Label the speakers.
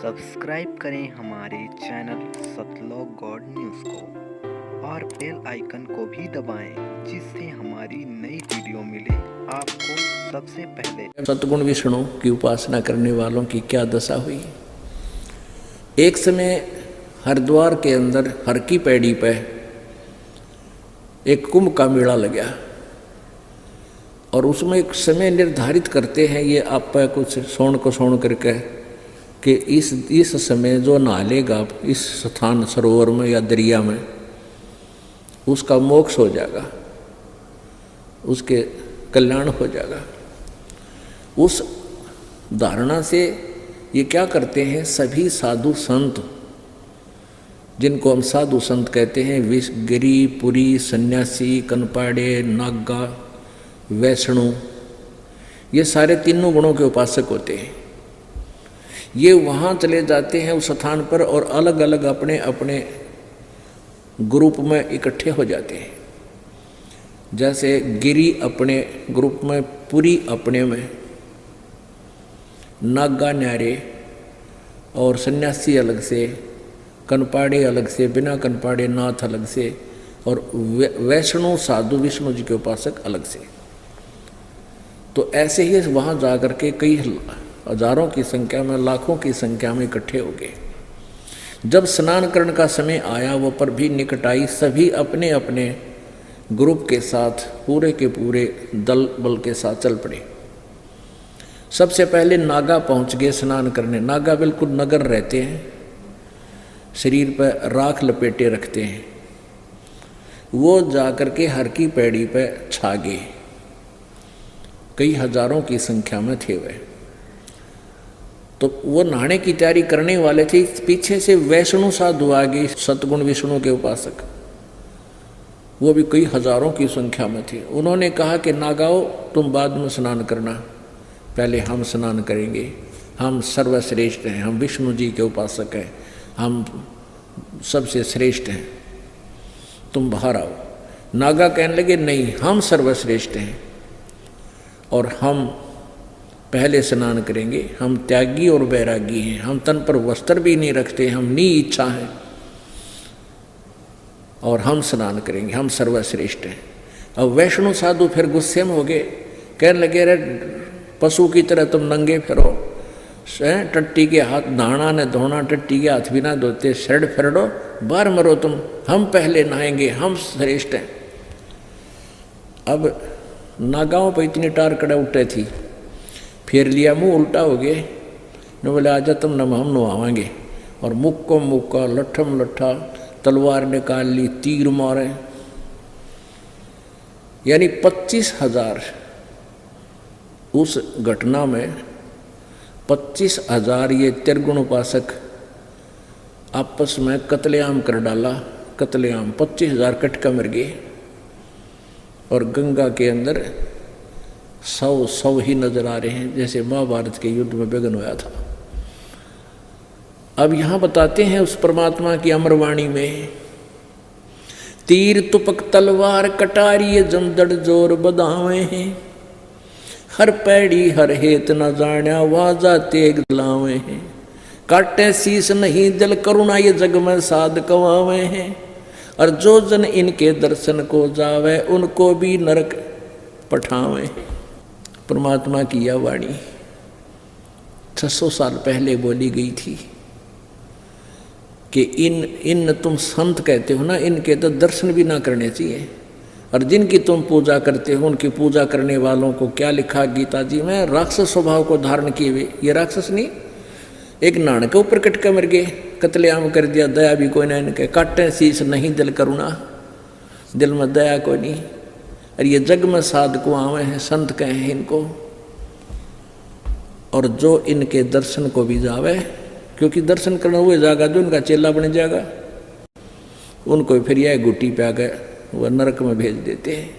Speaker 1: Subscribe करें हमारे channel सतलोक God news को और बेल आइकन को भी दबाएं जिससे हमारी नई वीडियो मिले आपको सबसे पहले।
Speaker 2: सतगुण विष्णु की उपासना करने वालों की क्या दशा हुई। एक समय हरिद्वार के अंदर हर की पैड़ी पे एक कुंभ का मेला लगा और उसमें एक समय निर्धारित करते हैं ये आप पे कुछ सोन को सोन करके कि इस समय जो नहा लेगा इस स्थान सरोवर में या दरिया में उसका मोक्ष हो जाएगा, उसके कल्याण हो जाएगा। उस धारणा से ये क्या करते हैं, सभी साधु संत जिनको हम साधु संत कहते हैं, गिरी पुरी सन्यासी कनपाड़े नागा वैष्णु, ये सारे तीनों गुणों के उपासक होते हैं। ये वहाँ चले जाते हैं उस स्थान पर और अलग अलग अपने अपने ग्रुप में इकट्ठे हो जाते हैं। जैसे गिरी अपने ग्रुप में, पुरी अपने में, नागा न्यारे और सन्यासी अलग से, कनपाड़े अलग से, बिना कनपाड़े नाथ अलग से और वैष्णु साधु विष्णु जी के उपासक अलग से। तो ऐसे ही वहाँ जाकर के कई हजारों की संख्या में, लाखों की संख्या में इकट्ठे हो गए। जब स्नान करने का समय आया वो पर भी निकट आई, सभी अपने अपने ग्रुप के साथ पूरे के पूरे दल बल के साथ चल पड़े। सबसे पहले नागा पहुंच गए स्नान करने। नागा बिल्कुल नगर रहते हैं, शरीर पर राख लपेटे रखते हैं। वो जाकर के हर की पैड़ी पर छा गए, कई हजारों की संख्या में थे वे। तो वो नहाने की तैयारी करने वाले थे, पीछे से वैष्णु साधु आ गए, सतगुण विष्णु के उपासक, वो भी कई हजारों की संख्या में थे। उन्होंने कहा कि नागाओ तुम बाद में स्नान करना, पहले हम स्नान करेंगे, हम सर्वश्रेष्ठ हैं, हम विष्णु जी के उपासक हैं, हम सबसे श्रेष्ठ हैं, तुम बाहर आओ। नागा कहने लगे नहीं, हम सर्वश्रेष्ठ हैं और हम पहले स्नान करेंगे, हम त्यागी और वैरागी हैं, हम तन पर वस्त्र भी नहीं रखते, हम नी इच्छा हैं और हम स्नान करेंगे, हम सर्वश्रेष्ठ हैं। अब वैष्णु साधु फिर गुस्से में हो गए, कहने लगे रे पशु की तरह तुम नंगे फिरो, टट्टी के हाथ नहाना न धोना, टट्टी के हाथ भी ना धोते, शरण फिरो, बाहर मरो तुम, हम पहले नहाएंगे, हम श्रेष्ठ हैं। अब नागाओं पर इतनी टार कड़े उठे थी, फेर लिया, मुंह उल्टा हो गए, न बोले आजा तुम न हम नहावाएंगे, और मुक्का को मुक्का, लट्ठम लट्ठा, तलवार निकाल ली, तीर मारे। यानी 25,000 उस घटना में 25,000 ये त्रिगुण उपासक आपस में कत्लेआम कर डाला। कत्लेआम 25,000 कटका मर गए और गंगा के अंदर 100 ही नजर आ रहे हैं, जैसे महाभारत के युद्ध में विघ्न होया था। अब यहां बताते हैं उस परमात्मा की अमरवाणी में, तीर तुपक तलवार कटारी जमदड़ जोर बदावे हैं, हर पैड़ी हर हेत न जाण्या वाजा तेग दिलावे हैं, काटे शीस नहीं दिल करुणा ये जग में साध कवावे हैं, और जो जन इनके दर्शन को जावे उनको भी नरक पठावे हैं। परमात्मा की यह वाणी 600 साल पहले बोली गई थी कि इन तुम संत कहते हो ना, इनके तो दर्शन भी ना करने चाहिए, और जिनकी तुम पूजा करते हो उनकी पूजा करने वालों को क्या लिखा गीता जी में, राक्षस स्वभाव को धारण किए हुए। ये राक्षस नहीं, एक नाण के ऊपर कटके मर गए, कत्लेआम कर दिया, दया भी कोई ना इनके, काटे शीश नहीं दिल करुणा, दिल में दया कोई नहीं। और ये जग में साधक आवे हैं, संत कहे हैं इनको, और जो इनके दर्शन को भी जावे, क्योंकि दर्शन करना हुए जाएगा जो उनका चेला बन जाएगा, उनको फिर यह गुटी पे आ गए वह नरक में भेज देते हैं।